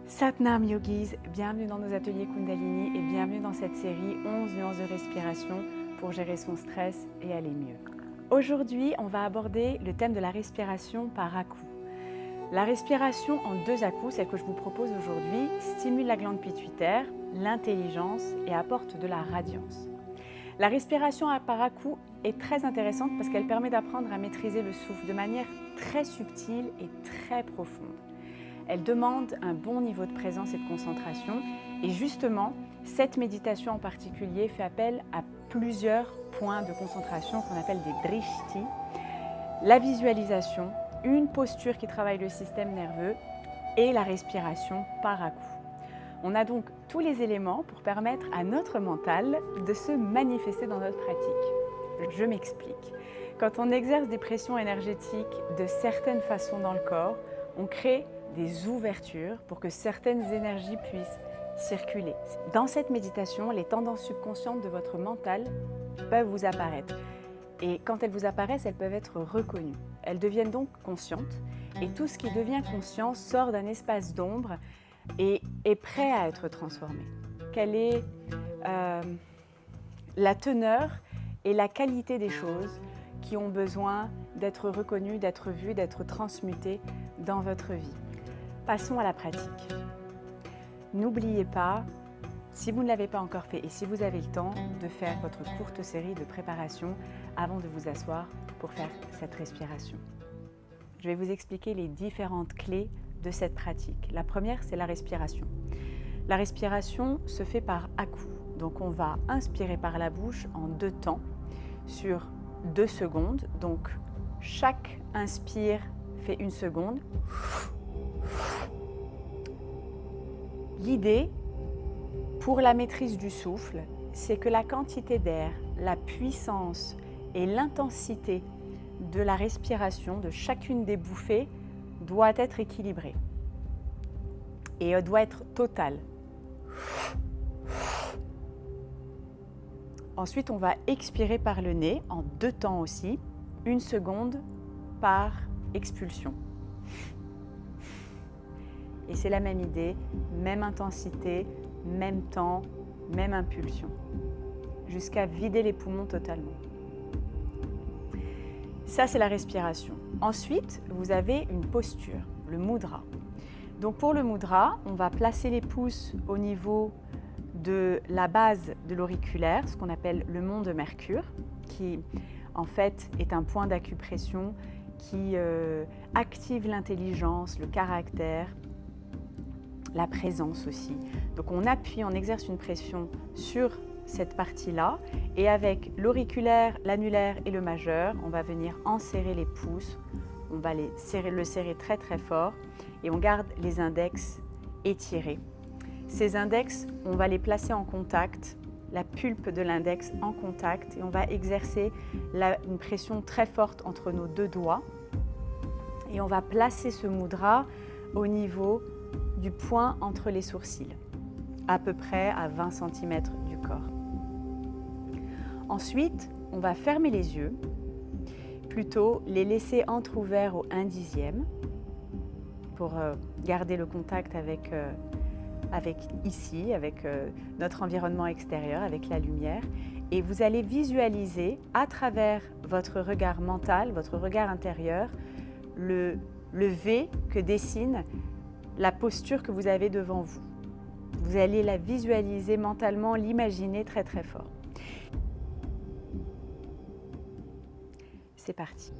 Satnam Yogis, bienvenue dans nos ateliers Kundalini et bienvenue dans cette série 11 nuances de respiration pour gérer son stress et aller mieux. Aujourd'hui, on va aborder le thème de la respiration par à-coups. La respiration en 2 à-coups, celle que je vous propose aujourd'hui, stimule la glande pituitaire, l'intelligence et apporte de la radiance. La respiration par à-coups est très intéressante parce qu'elle permet d'apprendre à maîtriser le souffle de manière très subtile et très profonde. Elle demande un bon niveau de présence et de concentration et justement, cette méditation en particulier fait appel à plusieurs points de concentration qu'on appelle des drishti, la visualisation, une posture qui travaille le système nerveux et la respiration par à-coups. On a donc tous les éléments pour permettre à notre mental de se manifester dans notre pratique. Je m'explique. Quand on exerce des pressions énergétiques de certaines façons dans le corps, on crée des ouvertures pour que certaines énergies puissent circuler. Dans cette méditation, les tendances subconscientes de votre mental peuvent vous apparaître. Et quand elles vous apparaissent, elles peuvent être reconnues. Elles deviennent donc conscientes. Et tout ce qui devient conscient sort d'un espace d'ombre et est prêt à être transformé. Quelle est la teneur et la qualité des choses qui ont besoin d'être reconnues, d'être vues, d'être transmutées dans votre vie. Passons à la pratique. N'oubliez pas, si vous ne l'avez pas encore fait et si vous avez le temps, de faire votre courte série de préparation avant de vous asseoir pour faire cette respiration. Je vais vous expliquer les différentes clés de cette pratique. La première, c'est la respiration. La respiration se fait par à-coups. Donc on va inspirer par la bouche en 2 temps sur 2 secondes. Donc chaque inspire fait 1 seconde. L'idée pour la maîtrise du souffle, c'est que la quantité d'air, la puissance et l'intensité de la respiration, de chacune des bouffées, doit être équilibrée et doit être totale. Ensuite, on va expirer par le nez en 2 temps aussi, 1 seconde par expulsion. Et c'est la même idée, même intensité, même temps, même impulsion, jusqu'à vider les poumons totalement. Ça, c'est la respiration. Ensuite, vous avez une posture, le mudra. Donc pour le mudra, on va placer les pouces au niveau de la base de l'auriculaire, ce qu'on appelle le mont de Mercure, qui en fait est un point d'acupression qui active l'intelligence, le caractère, la présence aussi. Donc on appuie, on exerce une pression sur cette partie-là et avec l'auriculaire, l'annulaire et le majeur, on va venir enserrer les pouces, on va le serrer très très fort et on garde les index étirés. Ces index, on va les placer en contact, la pulpe de l'index en contact et on va exercer une pression très forte entre nos 2 doigts et on va placer ce mudra au niveau du point entre les sourcils, à peu près à 20 cm du corps. Ensuite, on va fermer les yeux, plutôt les laisser entrouvert au 1/10 pour garder le contact avec notre environnement extérieur, avec la lumière. Et vous allez visualiser à travers votre regard mental, votre regard intérieur, le V que dessine la posture que vous avez devant vous. Vous allez la visualiser mentalement, l'imaginer très très fort. C'est parti.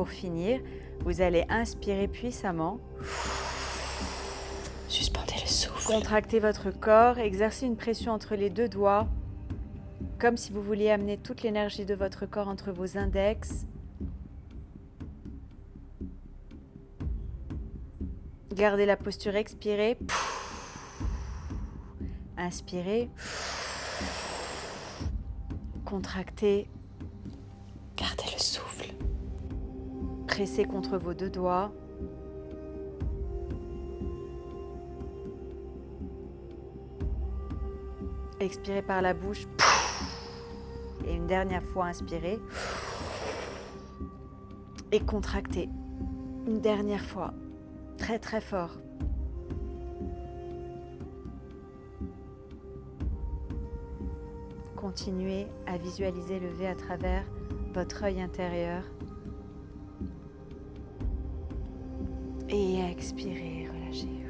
pour finir, vous allez inspirer puissamment. Suspendez le souffle. Contractez votre corps, exercez une pression entre les deux doigts, comme si vous vouliez amener toute l'énergie de votre corps entre vos index. Gardez la posture, expirez. Inspirez. Contractez. Gardez le souffle. Pressez contre vos deux doigts. Expirez par la bouche. Et une dernière fois, inspirez. Et contractez. Une dernière fois. Très très fort. Continuez à visualiser le V à travers votre œil intérieur. Et expirez, relâchez.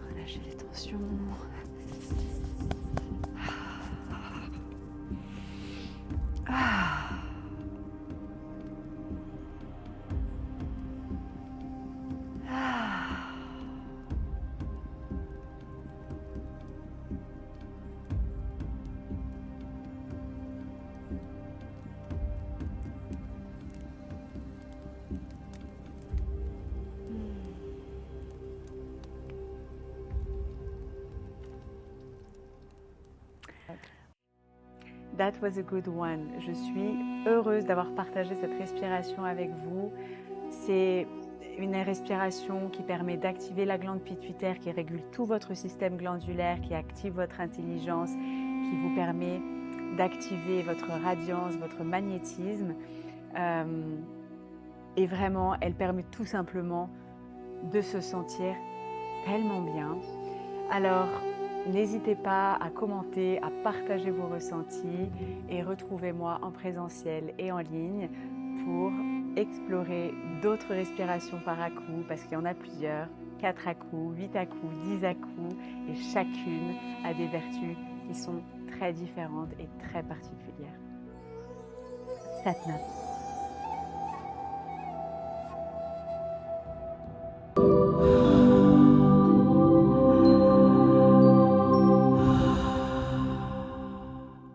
Relâchez les tensions. That was a good one. Je suis heureuse d'avoir partagé cette respiration avec vous. C'est une respiration qui permet d'activer la glande pituitaire, qui régule tout votre système glandulaire, qui active votre intelligence, qui vous permet d'activer votre radiance, votre magnétisme. Et vraiment, elle permet tout simplement de se sentir tellement bien. Alors, n'hésitez pas à commenter, à partager vos ressentis et retrouvez-moi en présentiel et en ligne pour explorer d'autres respirations par à-coups, parce qu'il y en a plusieurs, 4 à-coups, 8 à-coups, 10 à-coups, et chacune a des vertus qui sont très différentes et très particulières. Satnam.